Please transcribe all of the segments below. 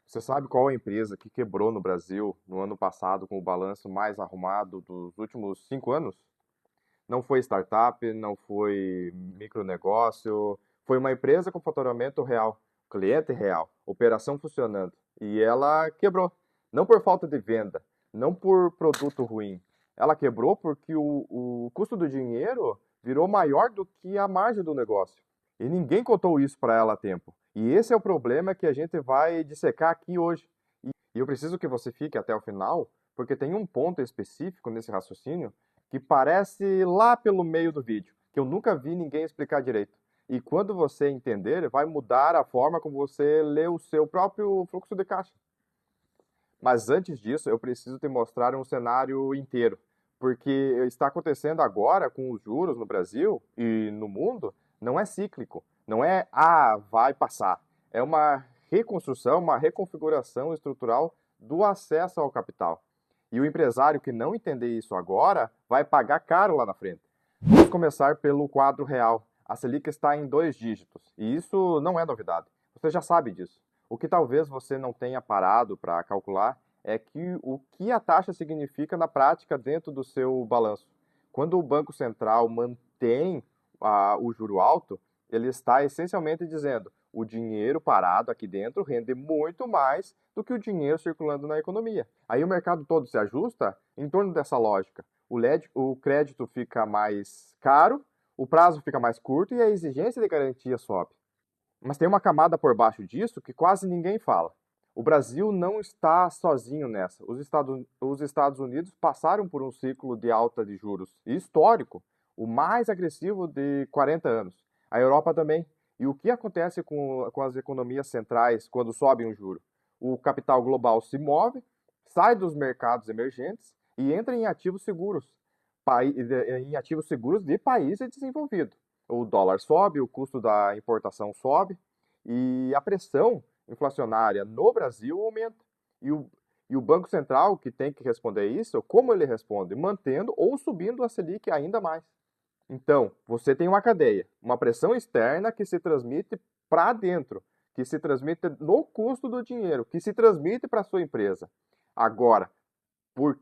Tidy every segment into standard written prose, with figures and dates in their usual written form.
Você sabe qual a empresa que quebrou no Brasil no ano passado com o balanço mais arrumado dos últimos 5 anos? Não foi startup, não foi micronegócio, foi uma empresa com faturamento real, cliente real, operação funcionando. E ela quebrou. Não por falta de venda, não por produto ruim. Ela quebrou porque o custo do dinheiro virou maior do que a margem do negócio. E ninguém contou isso para ela a tempo. E esse é o problema que a gente vai dissecar aqui hoje. E eu preciso que você fique até o final, porque tem um ponto específico nesse raciocínio que parece lá pelo meio do vídeo, que eu nunca vi ninguém explicar direito. E quando você entender, vai mudar a forma como você lê o seu próprio fluxo de caixa. Mas antes disso, eu preciso te mostrar um cenário inteiro, porque está acontecendo agora com os juros no Brasil e no mundo, não é cíclico, não é vai passar. É uma reconstrução, uma reconfiguração estrutural do acesso ao capital. E o empresário que não entender isso agora vai pagar caro lá na frente. Vamos começar pelo quadro real. A Selic está em 2 dígitos, e isso não é novidade. Você já sabe disso. O que talvez você não tenha parado para calcular é que o que a taxa significa na prática dentro do seu balanço. Quando o Banco Central mantém o juro alto, ele está essencialmente dizendo: o dinheiro parado aqui dentro rende muito mais do que o dinheiro circulando na economia. Aí o mercado todo se ajusta em torno dessa lógica. O crédito fica mais caro, o prazo fica mais curto e a exigência de garantia sobe. Mas tem uma camada por baixo disso que quase ninguém fala. O Brasil não está sozinho nessa. Os Estados Unidos passaram por um ciclo de alta de juros histórico, o mais agressivo de 40 anos. A Europa também. E o que acontece com as economias centrais quando sobem o juro? O capital global se move, sai dos mercados emergentes e entra em ativos seguros, de países desenvolvidos. O dólar sobe, o custo da importação sobe e a pressão inflacionária no Brasil aumenta. E o, e o Banco Central, que tem que responder isso, como ele responde? Mantendo ou subindo a Selic ainda mais. Então, você tem uma cadeia, uma pressão externa que se transmite para dentro, que se transmite no custo do dinheiro, que se transmite para a sua empresa. Agora, por,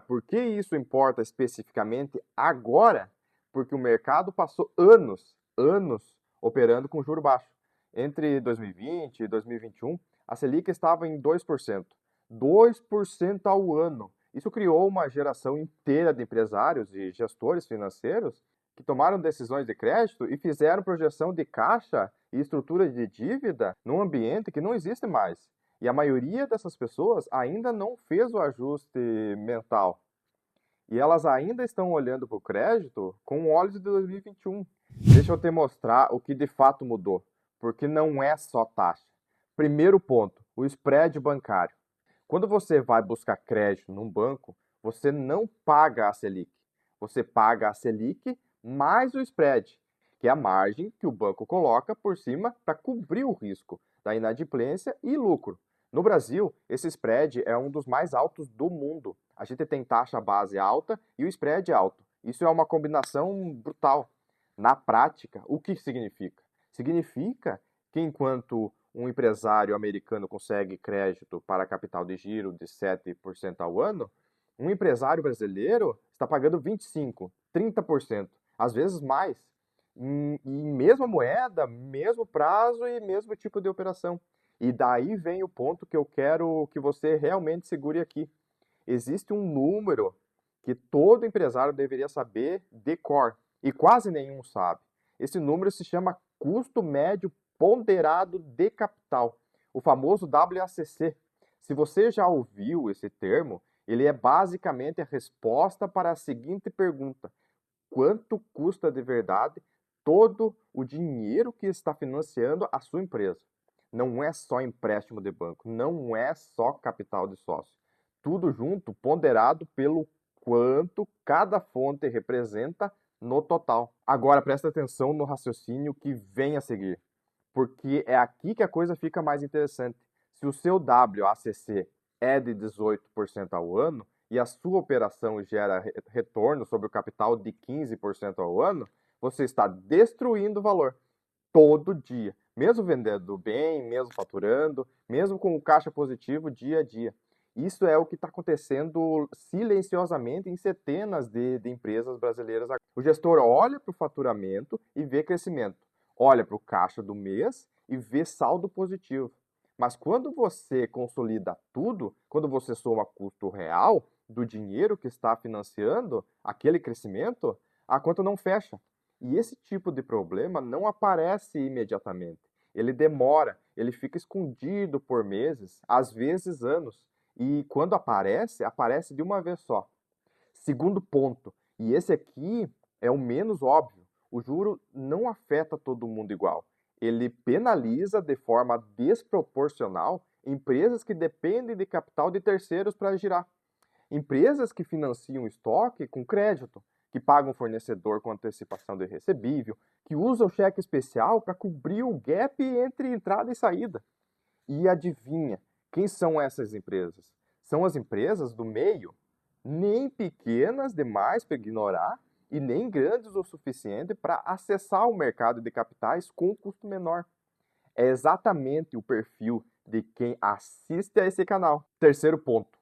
por que isso importa especificamente agora? Porque o mercado passou anos operando com juro baixo. Entre 2020 e 2021, a Selic estava em 2%. 2% ao ano. Isso criou uma geração inteira de empresários e gestores financeiros que tomaram decisões de crédito e fizeram projeção de caixa e estrutura de dívida num ambiente que não existe mais. E a maioria dessas pessoas ainda não fez o ajuste mental. E elas ainda estão olhando para o crédito com olhos de 2021. Deixa eu te mostrar o que de fato mudou, porque não é só taxa. Primeiro ponto, o spread bancário. Quando você vai buscar crédito num banco, você não paga a Selic. Você paga a Selic mais o spread, que é a margem que o banco coloca por cima para cobrir o risco da inadimplência e lucro. No Brasil, esse spread é um dos mais altos do mundo. A gente tem taxa base alta e o spread alto. Isso é uma combinação brutal. Na prática, o que significa? Significa que enquanto um empresário americano consegue crédito para capital de giro de 7% ao ano, um empresário brasileiro está pagando 25%, 30%, às vezes mais. E mesma moeda, mesmo prazo e mesmo tipo de operação. E daí vem o ponto que eu quero que você realmente segure aqui. Existe um número que todo empresário deveria saber de cor, e quase nenhum sabe. Esse número se chama custo médio ponderado de capital, o famoso WACC. Se você já ouviu esse termo, ele é basicamente a resposta para a seguinte pergunta: quanto custa de verdade todo o dinheiro que está financiando a sua empresa? Não é só empréstimo de banco, não é só capital de sócio. Tudo junto, ponderado pelo quanto cada fonte representa no total. Agora presta atenção no raciocínio que vem a seguir, porque é aqui que a coisa fica mais interessante. Se o seu WACC é de 18% ao ano e a sua operação gera retorno sobre o capital de 15% ao ano, você está destruindo valor todo dia. mesmo vendendo bem, mesmo faturando, mesmo com o caixa positivo dia a dia. Isso é o que está acontecendo silenciosamente em centenas de empresas brasileiras. O gestor olha para o faturamento e vê crescimento, olha para o caixa do mês e vê saldo positivo. Mas quando você consolida tudo, quando você soma custo real do dinheiro que está financiando aquele crescimento, a conta não fecha. E esse tipo de problema não aparece imediatamente. Ele demora, ele fica escondido por meses, às vezes anos. E quando aparece, aparece de uma vez só. Segundo ponto, e esse aqui é o menos óbvio, o juro não afeta todo mundo igual. Ele penaliza de forma desproporcional empresas que dependem de capital de terceiros para girar. Empresas que financiam estoque com crédito, que pagam fornecedor com antecipação de recebível, que usam cheque especial para cobrir o gap entre entrada e saída. E adivinha, quem são essas empresas? São as empresas do meio, nem pequenas demais para ignorar e nem grandes o suficiente para acessar o mercado de capitais com custo menor. É exatamente o perfil de quem assiste a esse canal. Terceiro ponto.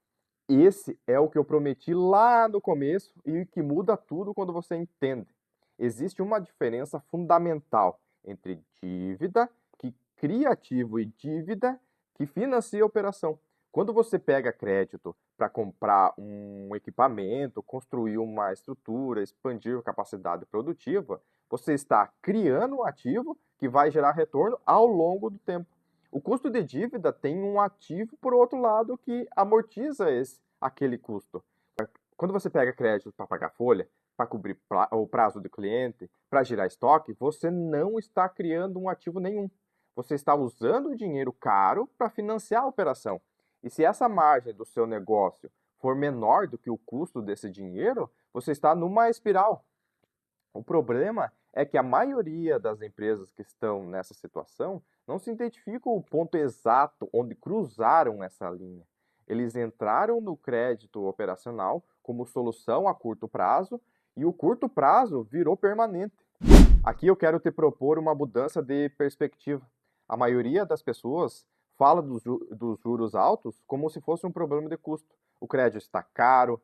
Esse é o que eu prometi lá no começo e que muda tudo quando você entende. Existe uma diferença fundamental entre dívida, que cria ativo, e dívida, que financia a operação. Quando você pega crédito para comprar um equipamento, construir uma estrutura, expandir a capacidade produtiva, você está criando um ativo que vai gerar retorno ao longo do tempo. O custo de dívida tem um ativo, por outro lado, que amortiza aquele custo. Quando você pega crédito para pagar folha, para cobrir o prazo do cliente, para girar estoque, você não está criando um ativo nenhum. Você está usando o dinheiro caro para financiar a operação. E se essa margem do seu negócio for menor do que o custo desse dinheiro, você está numa espiral. O problema é que a maioria das empresas que estão nessa situação não se identificam o ponto exato onde cruzaram essa linha. Eles entraram no crédito operacional como solução a curto prazo e o curto prazo virou permanente. Aqui eu quero te propor uma mudança de perspectiva. A maioria das pessoas fala dos juros altos como se fosse um problema de custo. O crédito está caro,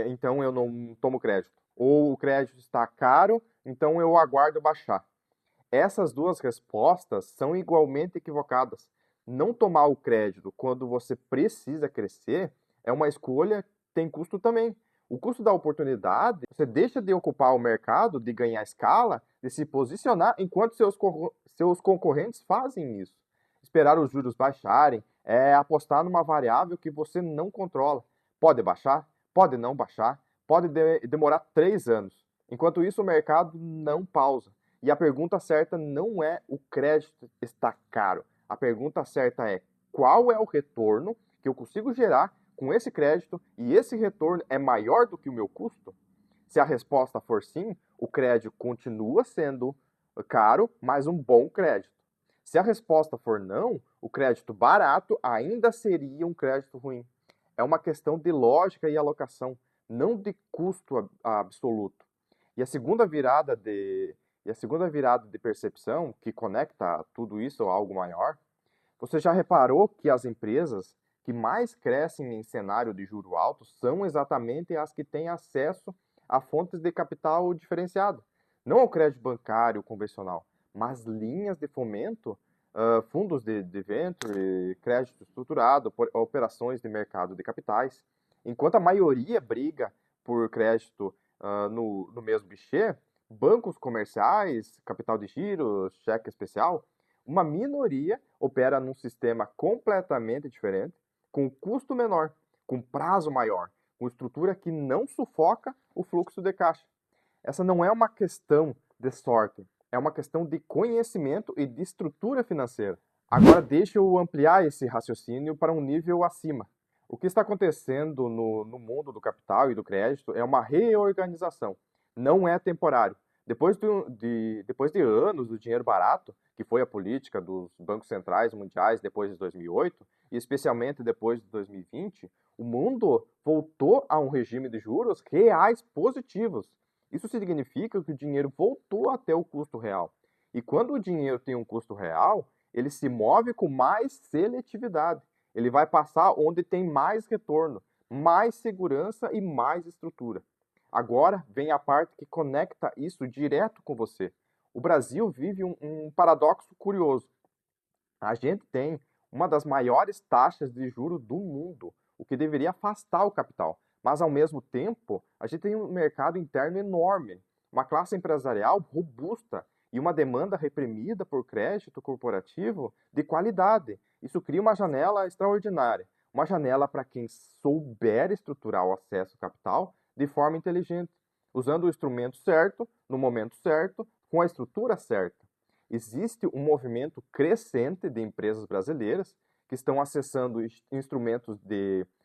então eu não tomo crédito. Ou o crédito está caro, então eu aguardo baixar. Essas duas respostas são igualmente equivocadas. Não tomar o crédito quando você precisa crescer é uma escolha que tem custo também. O custo da oportunidade, você deixa de ocupar o mercado, de ganhar escala, de se posicionar enquanto seus concorrentes fazem isso. Esperar os juros baixarem é apostar numa variável que você não controla. Pode baixar, pode não baixar, pode demorar 3 anos. Enquanto isso, o mercado não pausa. E a pergunta certa não é o crédito está caro. A pergunta certa é qual é o retorno que eu consigo gerar com esse crédito e esse retorno é maior do que o meu custo? Se a resposta for sim, o crédito continua sendo caro, mas um bom crédito. Se a resposta for não, o crédito barato ainda seria um crédito ruim. É uma questão de lógica e alocação, não de custo absoluto. E a segunda virada de percepção, que conecta tudo isso a algo maior, você já reparou que as empresas que mais crescem em cenário de juro alto são exatamente as que têm acesso a fontes de capital diferenciado, não ao crédito bancário convencional, mas linhas de fomento, fundos de venture, crédito estruturado, operações de mercado de capitais. Enquanto a maioria briga por crédito no mesmo guichê, bancos comerciais, capital de giro, cheque especial, uma minoria opera num sistema completamente diferente, com custo menor, com prazo maior, com estrutura que não sufoca o fluxo de caixa. Essa não é uma questão de sorte, é uma questão de conhecimento e de estrutura financeira. Agora deixa eu ampliar esse raciocínio para um nível acima. O que está acontecendo no mundo do capital e do crédito é uma reorganização, não é temporário. Depois de anos do dinheiro barato, que foi a política dos bancos centrais mundiais depois de 2008, e especialmente depois de 2020, o mundo voltou a um regime de juros reais positivos. Isso significa que o dinheiro voltou até o custo real. E quando o dinheiro tem um custo real, ele se move com mais seletividade. Ele vai passar onde tem mais retorno, mais segurança e mais estrutura. Agora vem a parte que conecta isso direto com você. O Brasil vive um paradoxo curioso. A gente tem uma das maiores taxas de juros do mundo, o que deveria afastar o capital. Mas, ao mesmo tempo, a gente tem um mercado interno enorme, uma classe empresarial robusta e uma demanda reprimida por crédito corporativo de qualidade. Isso cria uma janela extraordinária, uma janela para quem souber estruturar o acesso ao capital de forma inteligente, usando o instrumento certo, no momento certo, com a estrutura certa. Existe um movimento crescente de empresas brasileiras que estão acessando instrumentos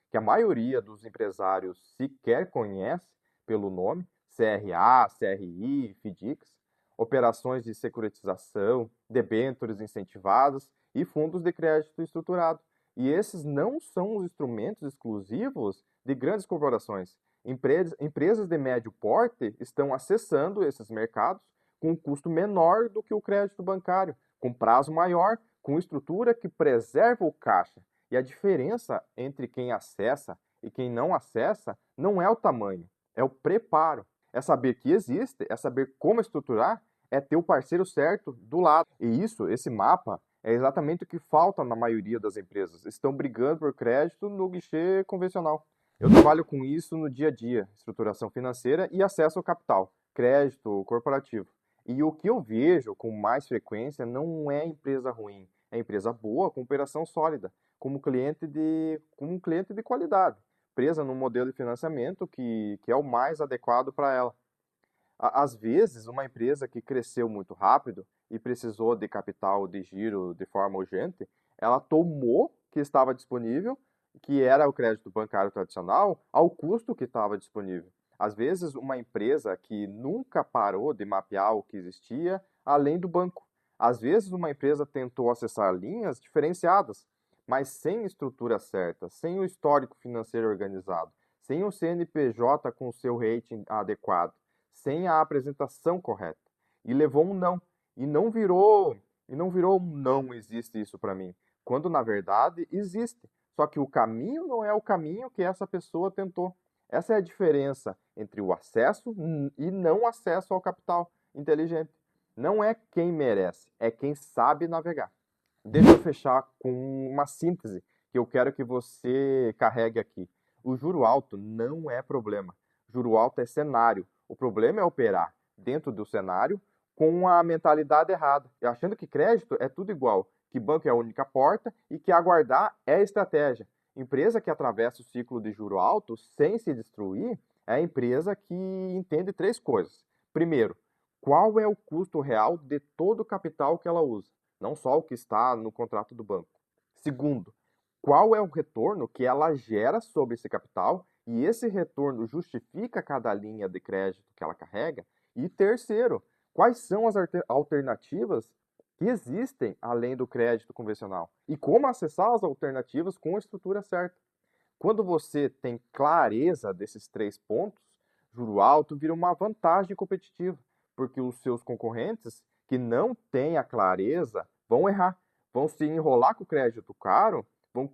que a maioria dos empresários sequer conhece pelo nome, CRA, CRI, FDICs, operações de securitização, debêntures incentivadas e fundos de crédito estruturado. E esses não são os instrumentos exclusivos de grandes corporações. Empresas de médio porte estão acessando esses mercados com um custo menor do que o crédito bancário, com prazo maior, com estrutura que preserva o caixa. E a diferença entre quem acessa e quem não acessa não é o tamanho, é o preparo. É saber que existe, é saber como estruturar, é ter o parceiro certo do lado. E esse mapa, é exatamente o que falta na maioria das empresas. Estão brigando por crédito no guichê convencional. Eu trabalho com isso no dia a dia, estruturação financeira e acesso ao capital, crédito corporativo. E o que eu vejo com mais frequência não é empresa ruim, é empresa boa, com operação sólida, como um cliente de qualidade, presa num modelo de financiamento que é o mais adequado para ela. Às vezes, uma empresa que cresceu muito rápido e precisou de capital de giro de forma urgente, ela tomou o que estava disponível, que era o crédito bancário tradicional, ao custo que estava disponível. Às vezes, uma empresa que nunca parou de mapear o que existia além do banco. Às vezes, uma empresa tentou acessar linhas diferenciadas, mas sem estrutura certa, sem o histórico financeiro organizado, sem o CNPJ com o seu rating adequado, sem a apresentação correta. E levou um não. E não virou um não existe isso para mim. Quando na verdade existe. Só que o caminho não é o caminho que essa pessoa tentou. Essa é a diferença entre o acesso e não acesso ao capital inteligente. Não é quem merece, é quem sabe navegar. Deixa eu fechar com uma síntese que eu quero que você carregue aqui. O juro alto não é problema. Juro alto é cenário. O problema é operar dentro do cenário com a mentalidade errada, achando que crédito é tudo igual, que banco é a única porta e que aguardar é estratégia. Empresa que atravessa o ciclo de juro alto sem se destruir é a empresa que entende três coisas. Primeiro, qual é o custo real de todo o capital que ela usa, não só o que está no contrato do banco. Segundo, qual é o retorno que ela gera sobre esse capital e esse retorno justifica cada linha de crédito que ela carrega. E terceiro, quais são as alternativas que existem além do crédito convencional e como acessar as alternativas com a estrutura certa. Quando você tem clareza desses três pontos, juro alto vira uma vantagem competitiva, porque os seus concorrentes que não têm a clareza vão errar, vão se enrolar com o crédito caro, vão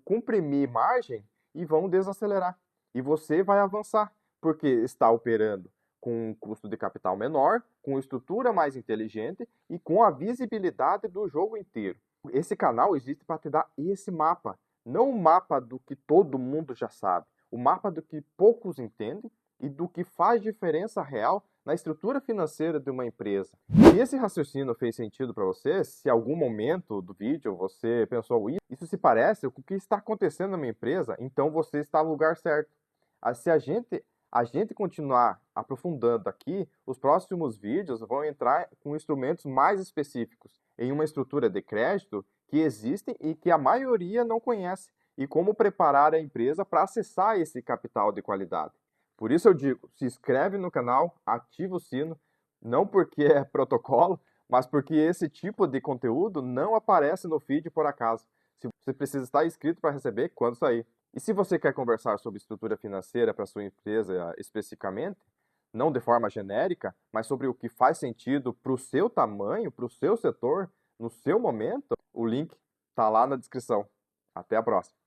comprimir margem e vão desacelerar. E você vai avançar, porque está operando com um custo de capital menor, com estrutura mais inteligente e com a visibilidade do jogo inteiro. Esse canal existe para te dar esse mapa, não o mapa do que todo mundo já sabe, o mapa do que poucos entendem e do que faz diferença real na estrutura financeira de uma empresa. Se esse raciocínio fez sentido para você, se em algum momento do vídeo você pensou isso se parece com o que está acontecendo na minha empresa, então você está no lugar certo. Se a gente continuar aprofundando aqui, os próximos vídeos vão entrar com instrumentos mais específicos em uma estrutura de crédito que existem e que a maioria não conhece e como preparar a empresa para acessar esse capital de qualidade. Por isso eu digo, se inscreve no canal, ativa o sino, não porque é protocolo, mas porque esse tipo de conteúdo não aparece no feed por acaso. Você precisa estar inscrito para receber quando sair. E se você quer conversar sobre estrutura financeira para sua empresa especificamente, não de forma genérica, mas sobre o que faz sentido para o seu tamanho, para o seu setor, no seu momento, o link está lá na descrição. Até a próxima.